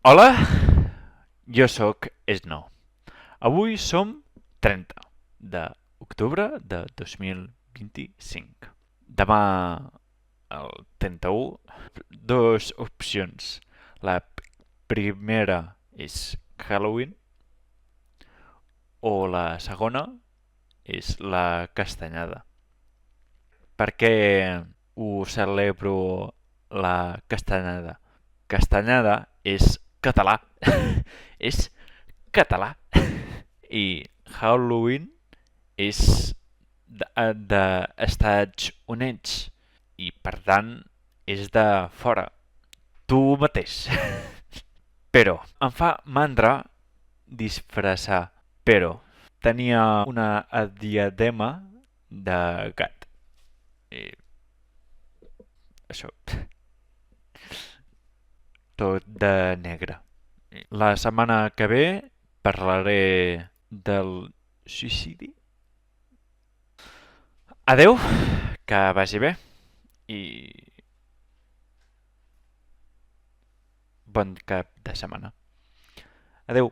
Hola, jo sóc Snow. Avui som 30 d'octubre de 2025. Demà, el 31, dues opcions. La primera és Halloween o la segona és la castanyada. Per què ho celebro la castanyada? Castanyada és català. És català. I Halloween és d'Estats Units i per tant és de fora. Tu mateix. Però em fa mandra disfressar. Però tenia una diadema de gat. I això, tot de negre. La setmana que ve parlaré del suïcidi. Adeu, que vagi bé i bon cap de setmana. Adeu.